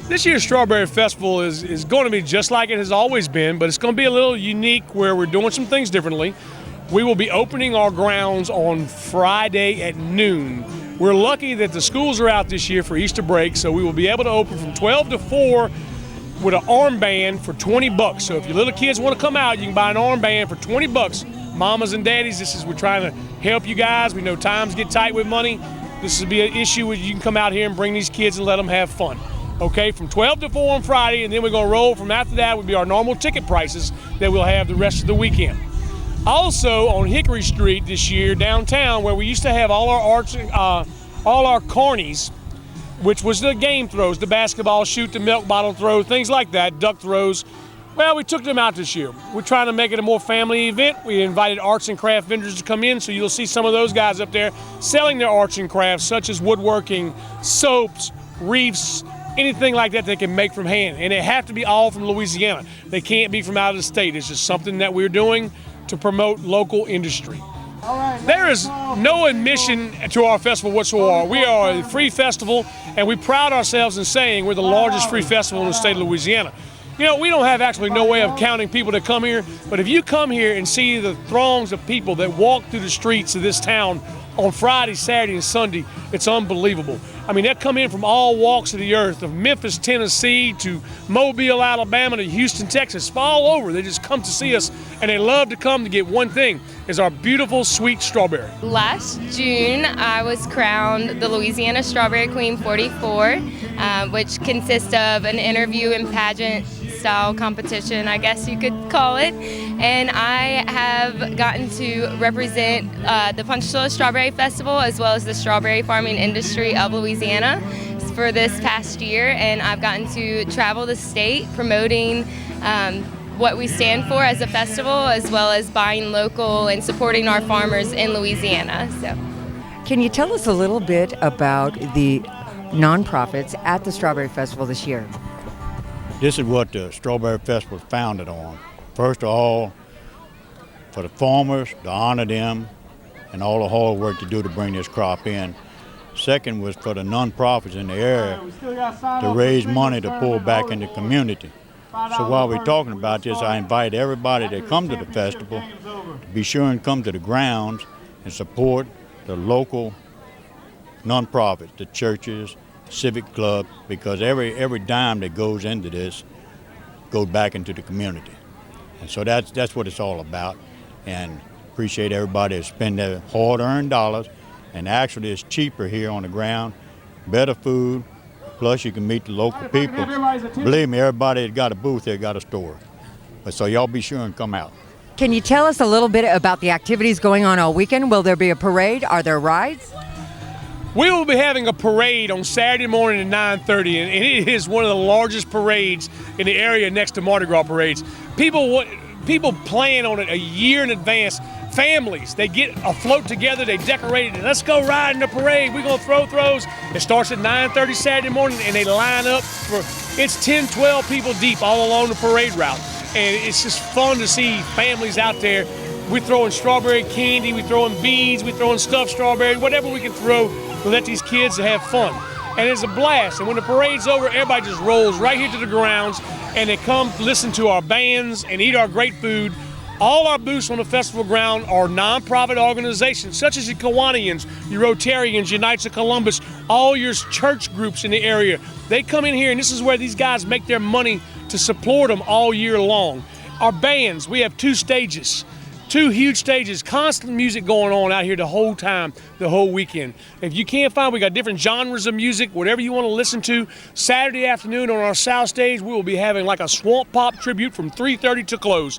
This year's Strawberry Festival is going to be just like it has always been, but it's going to be a little unique where we're doing some things differently. We will be opening our grounds on Friday at noon. We're lucky that the schools are out this year for Easter break, so we will be able to open from 12 to 4 with an armband for $20. So if your little kids want to come out, you can buy an armband for $20. Mamas and daddies, we're trying to help you guys. We know times get tight with money. This will be an issue where you can come out here and bring these kids and let them have fun. Okay, from 12 to 4 on Friday, and then we're going to roll from after that would be our normal ticket prices that we'll have the rest of the weekend. Also on Hickory Street this year downtown, where we used to have all our carnies, which was the game throws, the basketball shoot, the milk bottle throw, things like that, duck throws. Well, we took them out this year. We're trying to make it a more family event. We invited arts and craft vendors to come in, so you'll see some of those guys up there selling their arts and crafts, such as woodworking, soaps, wreaths, anything like that they can make from hand. And they have to be all from Louisiana. They can't be from out of the state. It's just something that we're doing to promote local industry. There is no admission to our festival whatsoever. We are a free festival, and we pride ourselves in saying we're the largest free festival in the state of Louisiana. You know, we don't have actually no way of counting people that come here, but if you come here and see the throngs of people that walk through the streets of this town on Friday, Saturday, and Sunday, it's unbelievable. I mean, they come in from all walks of the earth, from Memphis, Tennessee, to Mobile, Alabama, to Houston, Texas, all over. They just come to see us, and they love to come to get one thing, is our beautiful, sweet strawberry. Last June, I was crowned the Louisiana Strawberry Queen 44, which consists of an interview and pageant style competition, I guess you could call it. And I have gotten to represent the Punchatoula Strawberry Festival as well as the strawberry farming industry of Louisiana for this past year. And I've gotten to travel the state promoting what we stand for as a festival, as well as buying local and supporting our farmers in Louisiana. So, can you tell us a little bit about the nonprofits at the Strawberry Festival this year? This is what the Strawberry Festival is founded on. First of all, for the farmers, to honor them and all the hard work to do to bring this crop in. Second was for the nonprofits in the area to raise money to pull back in the community. So while we're talking about this, I invite everybody that come to the festival to be sure and come to the grounds and support the local nonprofits, the churches, civic club, because every dime that goes into this goes back into the community. And so that's what it's all about. And appreciate everybody that spend their hard-earned dollars. And actually it's cheaper here on the ground, better food, plus you can meet the local people. Believe me, everybody that got a booth there got a store. But so y'all be sure and come out. Can you tell us a little bit about the activities going on all weekend? Will there be a parade? Are there rides? We will be having a parade on Saturday morning at 9:30, and it is one of the largest parades in the area next to Mardi Gras parades. People plan on it a year in advance. Families, they get a float together, they decorate it, and let's go ride in the parade. We're going to throw throws. It starts at 9:30 Saturday morning, and they line up it's 10, 12 people deep all along the parade route. And it's just fun to see families out there. We're throwing strawberry candy, we're throwing beads, we're throwing stuffed strawberry, whatever we can throw to let these kids have fun. And it's a blast. And when the parade's over, everybody just rolls right here to the grounds, and they come listen to our bands and eat our great food. All our booths on the festival ground are nonprofit organizations, such as the Kiwanians, your Rotarians, your Knights of Columbus, all your church groups in the area. They come in here, and this is where these guys make their money to support them all year long. Our bands, we have 2 stages. 2 huge stages, constant music going on out here the whole time, the whole weekend. If you can't find, we got different genres of music, whatever you want to listen to. Saturday afternoon on our south stage, we will be having like a swamp pop tribute from 3:30 to close.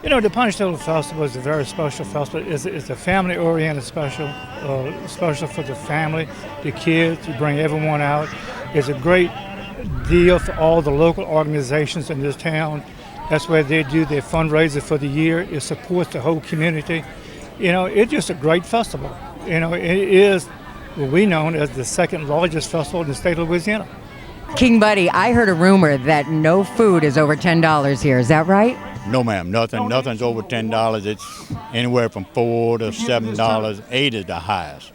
You know, the Punchatoula Festival is a very special festival. It's a family-oriented special, special for the family, the kids. You bring everyone out. It's a great deal for all the local organizations in this town. That's where they do their fundraiser for the year. It supports the whole community. You know, it's just a great festival. You know, it is what we know as the second largest festival in the state of Louisiana. King Buddy, I heard a rumor that no food is over $10 here. Is that right? No, ma'am. Nothing's over $10. It's anywhere from $4 to $7. $8 is the highest.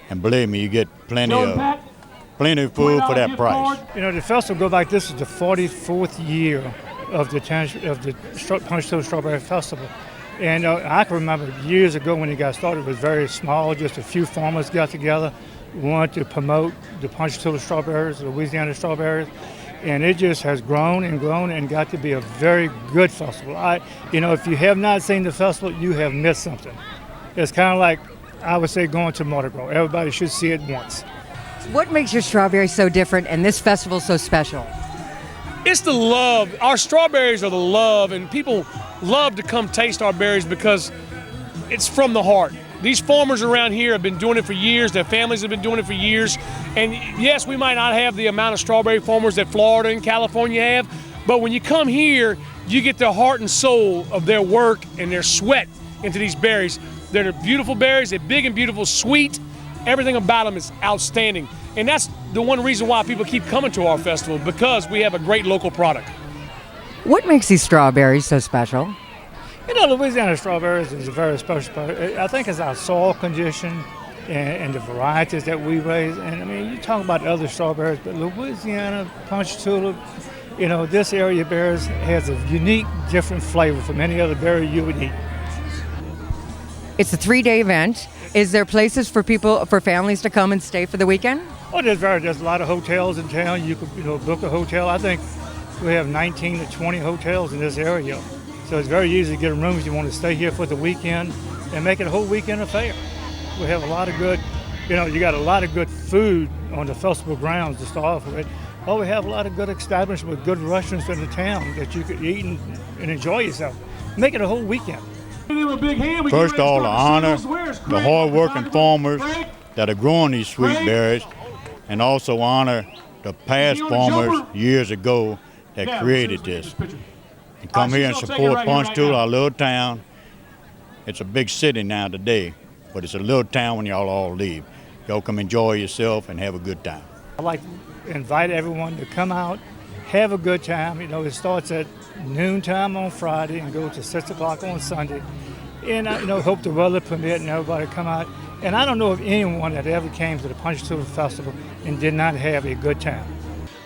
And believe me, you get plenty of food for that price. You know, the festival goes like this is the 44th year of the Punch Tool Strawberry Festival. And I can remember years ago when it got started, it was very small, just a few farmers got together, wanted to promote the Punch Tool Strawberries, the Louisiana strawberries, and it just has grown and grown and got to be a very good festival. You know, if you have not seen the festival, you have missed something. It's kind of like, I would say, going to Mardi Gras. Everybody should see it once. What makes your strawberry so different and this festival so special? It's the love. Our strawberries are the love, and people love to come taste our berries because it's from the heart. These farmers around here have been doing it for years. Their families have been doing it for years. And yes, we might not have the amount of strawberry farmers that Florida and California have, but when you come here, you get the heart and soul of their work and their sweat into these berries. They're beautiful berries. They're big and beautiful, sweet. Everything about them is outstanding. And that's the one reason why people keep coming to our festival, because we have a great local product. What makes these strawberries so special? You know, Louisiana strawberries is a very special product. I think it's our soil condition and the varieties that we raise. And I mean, you talk about other strawberries, but Louisiana, Punch Tulip, you know, this area berries has a unique, different flavor from any other berry you would eat. It's a 3-day event. Is there places for families to come and stay for the weekend? Oh, there's a lot of hotels in town. You could, book a hotel. I think we have 19 to 20 hotels in this area. So it's very easy to get a room if you want to stay here for the weekend and make it a whole weekend affair. We have a lot of good, you got a lot of good food on the festival grounds to start off with. Oh, we have a lot of good establishments with good restaurants in the town that you could eat and enjoy yourself. Make it a whole weekend. First of all, to honor the hard-working farmers that are growing these sweet berries, and also honor the past farmers years ago that created this. And come here and support Punch Tool, our little town. It's a big city now today, but it's a little town when y'all all leave. Y'all come enjoy yourself and have a good time. I'd like to invite everyone to come out, have a good time. It starts at noontime on Friday and goes to 6 o'clock on Sunday. And hope the weather permit and everybody come out. And I don't know of anyone that ever came to the Punch Tool Festival and did not have a good time.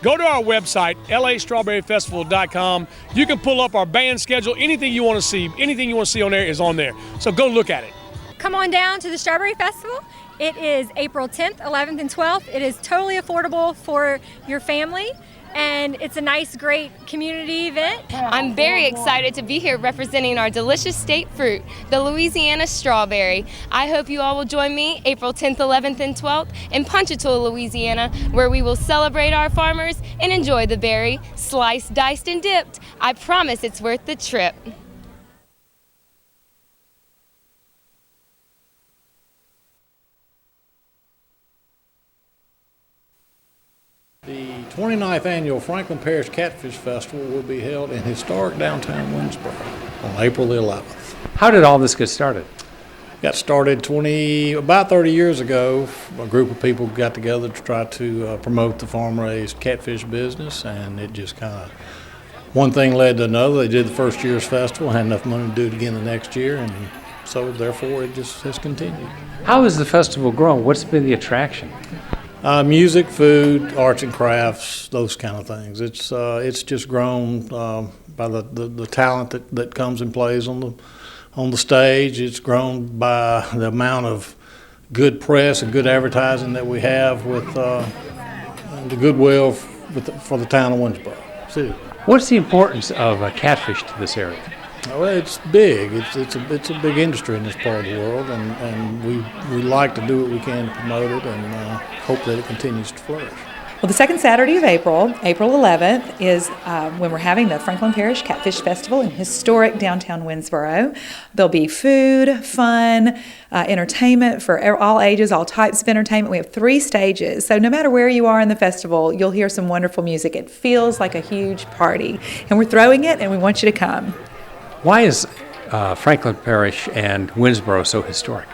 Go to our website, lastrawberryfestival.com. You can pull up our band schedule. Anything you want to see on there is on there. So go look at it. Come on down to the Strawberry Festival. It is April 10th, 11th, and 12th. It is totally affordable for your family, and it's a nice, great community event. I'm very excited to be here representing our delicious state fruit, the Louisiana strawberry. I hope you all will join me April 10th, 11th, and 12th in Ponchatoula, Louisiana, where we will celebrate our farmers and enjoy the berry, sliced, diced, and dipped. I promise it's worth the trip. The 29th Annual Franklin Parish Catfish Festival will be held in historic downtown Winsboro on April the 11th. How did all this get started? Got started about 30 years ago. A group of people got together to try to promote the farm-raised catfish business, and it just kind of, one thing led to another. They did the first year's festival, had enough money to do it again the next year, and so therefore it just has continued. How has the festival grown? What's been the attraction? Music, food, arts and crafts, those kind of things. It's just grown by the talent that comes and plays on the stage. It's grown by the amount of good press and good advertising that we have with the goodwill for the town of Winsboro City. What's the importance of catfish to this area? Well, it's big. It's a big industry in this part of the world, and we like to do what we can to promote it and hope that it continues to flourish. Well, Well, the second Saturday of April, April 11th, is when we're having the Franklin Parish Catfish Festival in historic downtown Winsboro. There'll be food, fun, entertainment for all ages, all types of entertainment. We have 3 stages, so no matter where you are in the festival, you'll hear some wonderful music. It feels like a huge party, and we're throwing it, and we want you to come. Why is Franklin Parish and Winsboro so historic?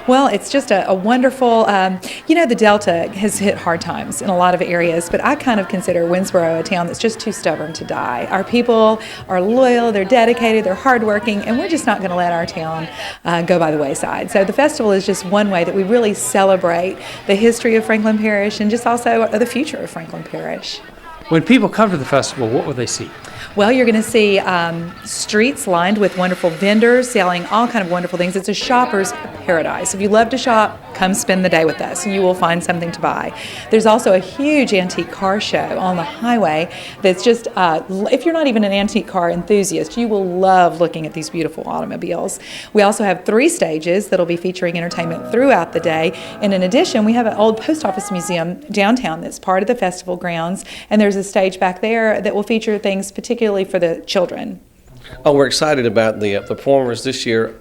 Well, it's just a wonderful, the Delta has hit hard times in a lot of areas, but I kind of consider Winsboro a town that's just too stubborn to die. Our people are loyal, they're dedicated, they're hardworking, and we're just not going to let our town go by the wayside. So the festival is just one way that we really celebrate the history of Franklin Parish and just also the future of Franklin Parish. When people come to the festival, what will they see? Well, you're going to see streets lined with wonderful vendors selling all kind of wonderful things. It's a shopper's paradise. If you love to shop, come spend the day with us. You will find something to buy. There's also a huge antique car show on the highway that's just, if you're not even an antique car enthusiast, you will love looking at these beautiful automobiles. We also have 3 stages that'll be featuring entertainment throughout the day. And in addition, we have an old post office museum downtown that's part of the festival grounds. And there's a stage back there that will feature things particularly for the children. Oh, we're excited about the performers this year.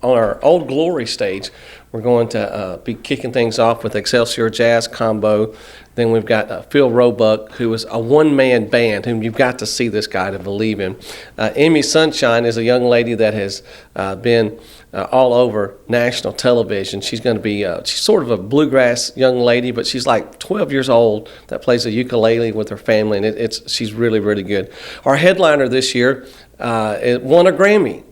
On our Old Glory stage, we're going to be kicking things off with Excelsior Jazz Combo. Then we've got Phil Roebuck, who is a one-man band, whom you've got to see this guy to believe in. Amy Sunshine is a young lady that has been all over national television. She's going to be, she's sort of a bluegrass young lady, but she's like 12 years old that plays a ukulele with her family, and she's really, really good. Our headliner this year won a Grammy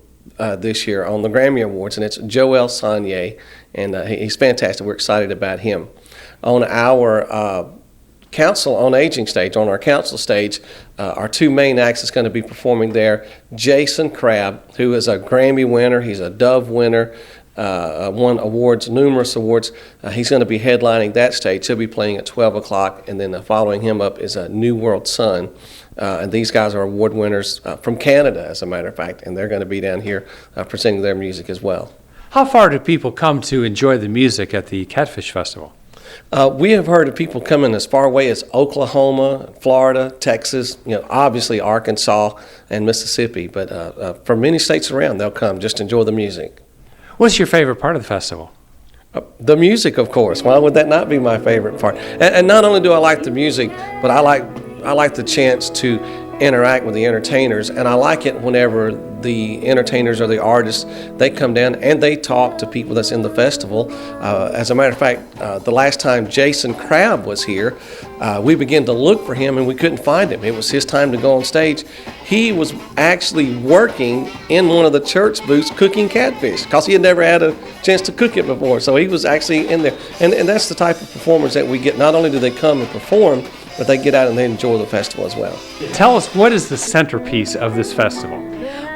this year on the Grammy Awards, and it's Joel Sanye, and he's fantastic. We're excited about him. On our Council on Aging stage, on our council stage, our 2 main acts is going to be performing there. Jason Crabb, who is a Grammy winner, he's a Dove winner, won awards, numerous awards. He's going to be headlining that stage. He'll be playing at 12 o'clock, and then following him up is a New World Sun. And these guys are award winners from Canada, as a matter of fact, and they're going to be down here presenting their music as well. How far do people come to enjoy the music at the Catfish Festival? We have heard of people coming as far away as Oklahoma, Florida, Texas, obviously Arkansas and Mississippi, but from many states around, they'll come just enjoy the music. What's your favorite part of the festival? The music, of course. Why would that not be my favorite part? And not only do I like the music, but I like the chance to interact with the entertainers, and I like it whenever the entertainers or the artists, they come down and they talk to people that's in the festival. As a matter of fact, the last time Jason Crabb was here, we began to look for him and we couldn't find him. It was his time to go on stage. He was actually working in one of the church booths cooking catfish because he had never had a chance to cook it before. So he was actually in there. And that's the type of performers that we get. Not only do they come and perform, but they get out and they enjoy the festival as well. Tell us, what is the centerpiece of this festival?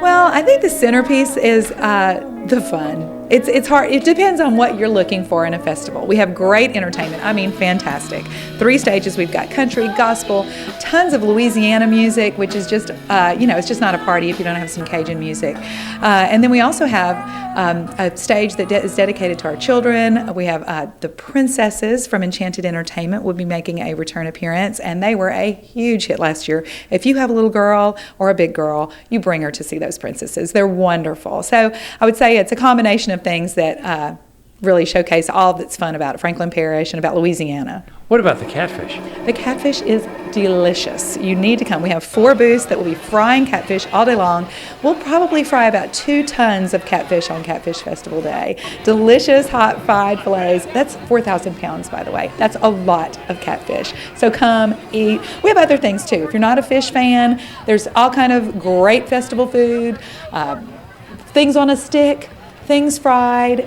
Well, I think the centerpiece is the fun. It's hard. It depends on what you're looking for in a festival. We have great entertainment. I mean, fantastic. 3 stages. We've got country, gospel, tons of Louisiana music, which is just, it's just not a party if you don't have some Cajun music. And then we also have a stage that is dedicated to our children. We have the Princesses from Enchanted Entertainment will be making a return appearance, and they were a huge hit last year. If you have a little girl or a big girl, you bring her to see those princesses. They're wonderful. So I would say it's a combination of things that really showcase all that's fun about Franklin Parish and about Louisiana. What about the catfish? The catfish is delicious. You need to come. We have 4 booths that will be frying catfish all day long. We'll probably fry about 2 tons of catfish on Catfish Festival Day. Delicious hot fried fillets. That's 4,000 pounds, by the way. That's a lot of catfish. So come eat. We have other things too. If you're not a fish fan, there's all kind of great festival food, things on a stick, things fried,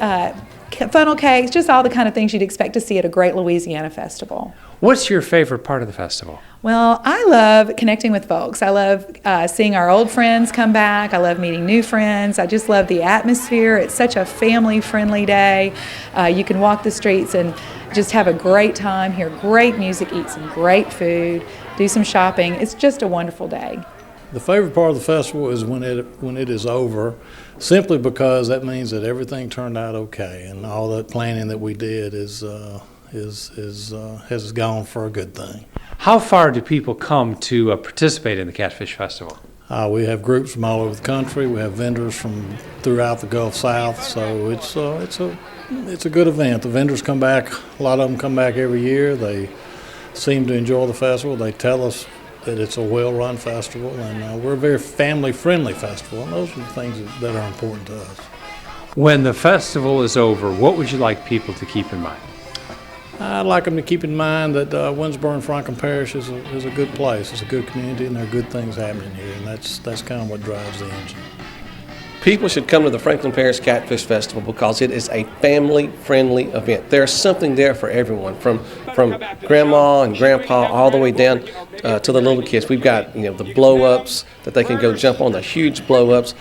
funnel cakes, just all the kind of things you'd expect to see at a great Louisiana festival. What's your favorite part of the festival? Well, I love connecting with folks. I love seeing our old friends come back. I love meeting new friends. I just love the atmosphere. It's such a family-friendly day. You can walk the streets and just have a great time, hear great music, eat some great food, do some shopping. It's just a wonderful day. The favorite part of the festival is when it is over, simply because that means that everything turned out okay, and all that planning that we did has gone for a good thing. How far do people come to participate in the Catfish Festival? We have groups from all over the country. We have vendors from throughout the Gulf South, so it's a good event. The vendors come back. A lot of them come back every year. They seem to enjoy the festival. They tell us that it's a well-run festival, and we're a very family-friendly festival, and those are the things that are important to us. When the festival is over, what would you like people to keep in mind? I'd like them to keep in mind that Winsboro and Franklin Parish is a good place. It's a good community, and there are good things happening here, and that's kind of what drives the engine. People should come to the Franklin Parish Catfish Festival because it is a family-friendly event. There's something there for everyone, from grandma and grandpa all the way down to the little kids. We've got the blow-ups that they can go jump on, the huge blow-ups,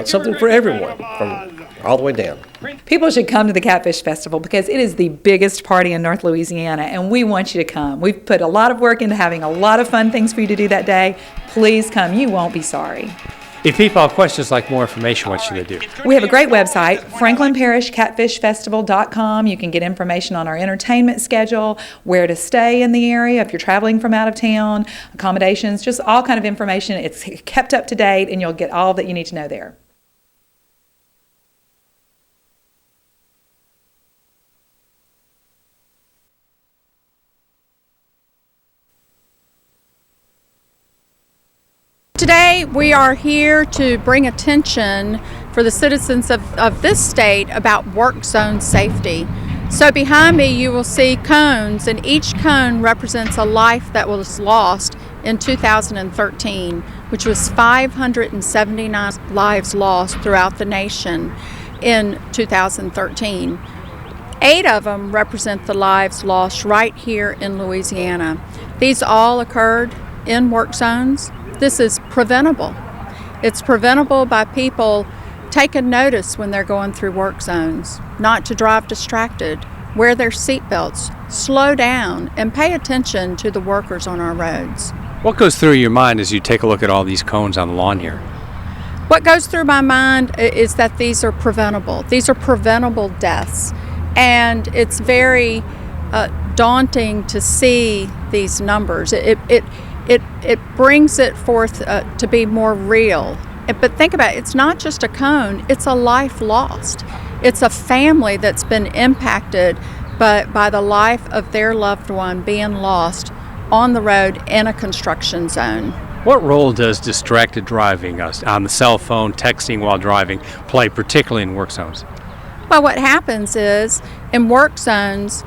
something for everyone from all the way down. People should come to the Catfish Festival because it is the biggest party in North Louisiana, and we want you to come. We've put a lot of work into having a lot of fun things for you to do that day. Please come. You won't be sorry. If people have questions like more information, what should they do? We have a great website, franklinparishcatfishfestival.com. You can get information on our entertainment schedule, where to stay in the area if you're traveling from out of town, accommodations, just all kind of information. It's kept up to date, and you'll get all that you need to know there. Today we are here to bring attention for the citizens of this state about work zone safety. So behind me you will see cones, and each cone represents a life that was lost in 2013, which was 579 lives lost throughout the nation in 2013. 8 of them represent the lives lost right here in Louisiana. These all occurred in work zones. This is preventable. It's preventable by people taking notice when they're going through work zones, not to drive distracted, wear their seatbelts, slow down, and pay attention to the workers on our roads. What goes through your mind as you take a look at all these cones on the lawn here? What goes through my mind is that these are preventable. These are preventable deaths. And it's very daunting to see these numbers. It brings it forth to be more real. But think about it, it's not just a cone, it's a life lost. It's a family that's been impacted by the life of their loved one being lost on the road in a construction zone. What role does distracted driving on the cell phone, texting while driving, play, particularly in work zones? Well, what happens is, in work zones,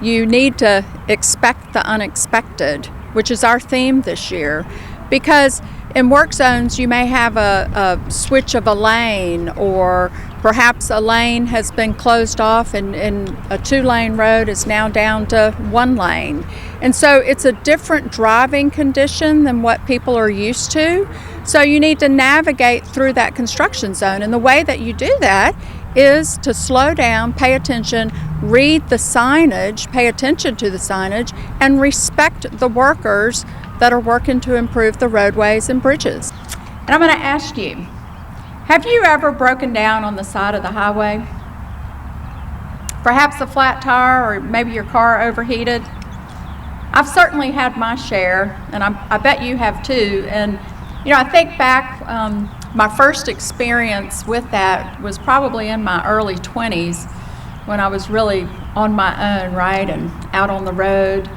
you need to expect the unexpected, which is our theme this year, because in work zones you may have a switch of a lane, or perhaps a lane has been closed off and a 2-lane road is now down to 1 lane. And so it's a different driving condition than what people are used to. So you need to navigate through that construction zone, and the way that you do that is to slow down, pay attention, read the signage, pay attention to the signage, and respect the workers that are working to improve the roadways and bridges. And I'm going to ask you, have you ever broken down on the side of the highway? Perhaps a flat tire, or maybe your car overheated? I've certainly had my share, and I bet you have too. And I think back, my first experience with that was probably in my early 20s, when I was really on my own, right, and out on the road.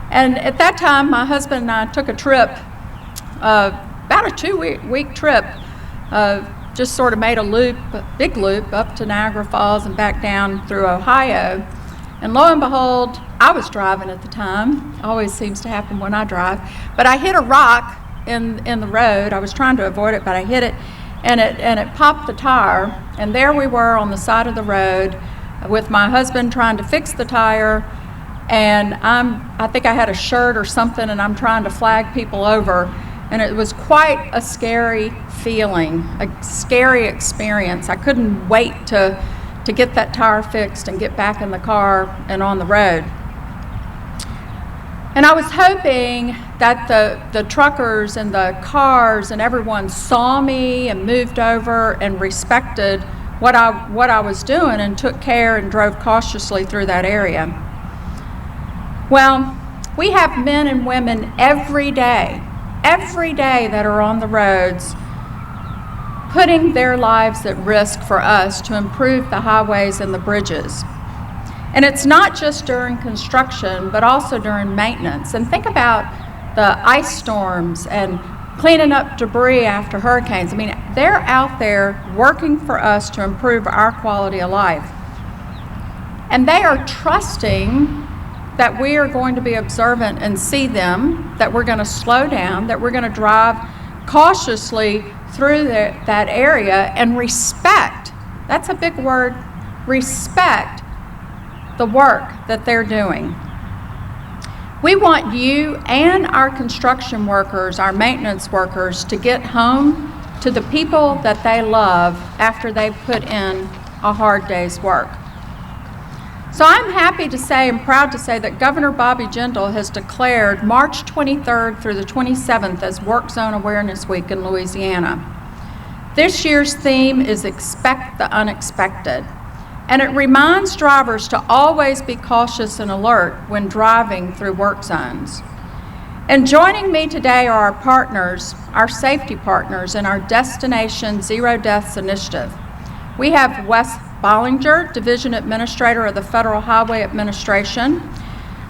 And at that time, my husband and I took a trip, about a 2-week trip, just sort of made a loop, a big loop, up to Niagara Falls and back down through Ohio. And lo and behold, I was driving at the time. Always seems to happen when I drive. But I hit a rock in the road. I was trying to avoid it, but I hit it, and it popped the tire. And there we were on the side of the road with my husband trying to fix the tire. And I think I had a shirt or something, and I'm trying to flag people over. And it was quite a scary feeling, a scary experience. I couldn't wait to get that tire fixed and get back in the car and on the road. And I was hoping that the truckers and the cars and everyone saw me and moved over and respected what I was doing and took care and drove cautiously through that area. Well, We have men and women every day that are on the roads putting their lives at risk for us to improve the highways and the bridges. And it's not just during construction, but also during maintenance. And think about the ice storms and cleaning up debris after hurricanes. I mean, they're out there working for us to improve our quality of life. And they are trusting that we are going to be observant and see them, that we're going to slow down, that we're going to drive cautiously through that area and respect, that's a big word, respect the work that they're doing. We want you and our construction workers, our maintenance workers, to get home to the people that they love after they've put in a hard day's work. So I'm happy to say and proud to say that Governor Bobby Jindal has declared March 23rd through the 27th as Work Zone Awareness Week in Louisiana. This year's theme is Expect the Unexpected, and it reminds drivers to always be cautious and alert when driving through work zones. And joining me today are our partners, our safety partners in our Destination Zero Deaths initiative. We have Wes Bollinger, Division Administrator of the Federal Highway Administration.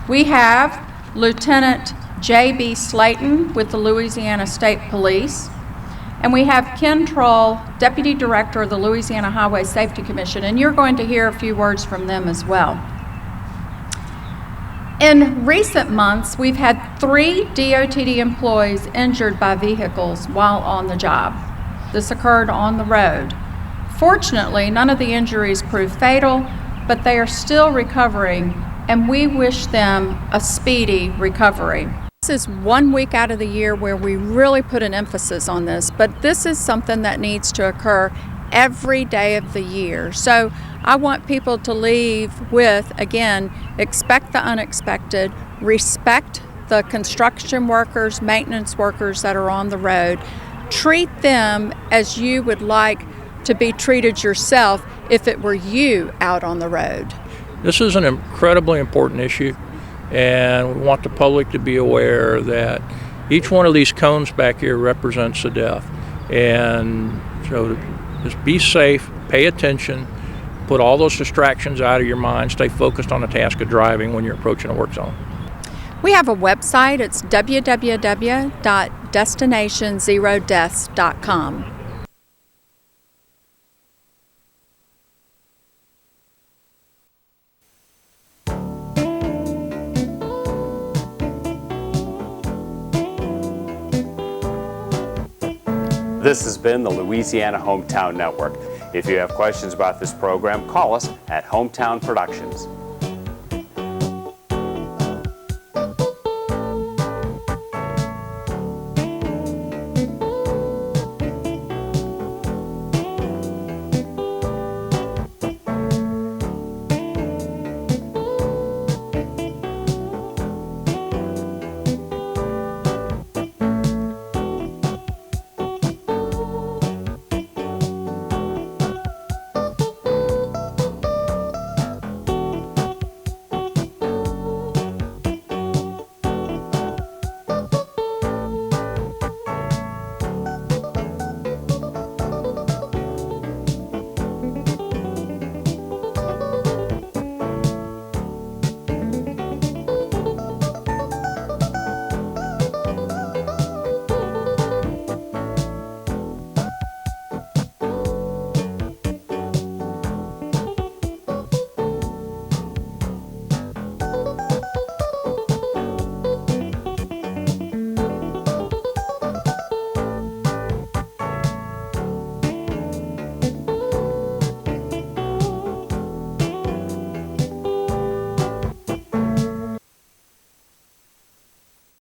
We have Lieutenant J.B. Slayton with the Louisiana State Police. And we have Ken Troll, Deputy Director of the Louisiana Highway Safety Commission, and you're going to hear a few words from them as well. In recent months, we've had 3 DOTD employees injured by vehicles while on the job. This occurred on the road. Fortunately, none of the injuries proved fatal, but they are still recovering, and we wish them a speedy recovery. This is 1 week out of the year where we really put an emphasis on this, but this is something that needs to occur every day of the year. So I want people to leave with, again, expect the unexpected, respect the construction workers, maintenance workers that are on the road, treat them as you would like to be treated yourself if it were you out on the road. This is an incredibly important issue, and we want the public to be aware that each one of these cones back here represents a death. And so just be safe, pay attention, put all those distractions out of your mind, stay focused on the task of driving when you're approaching a work zone. We have a website, it's www.destinationzerodeaths.com. This has been the Louisiana Hometown Network. If you have questions about this program, call us at Hometown Productions.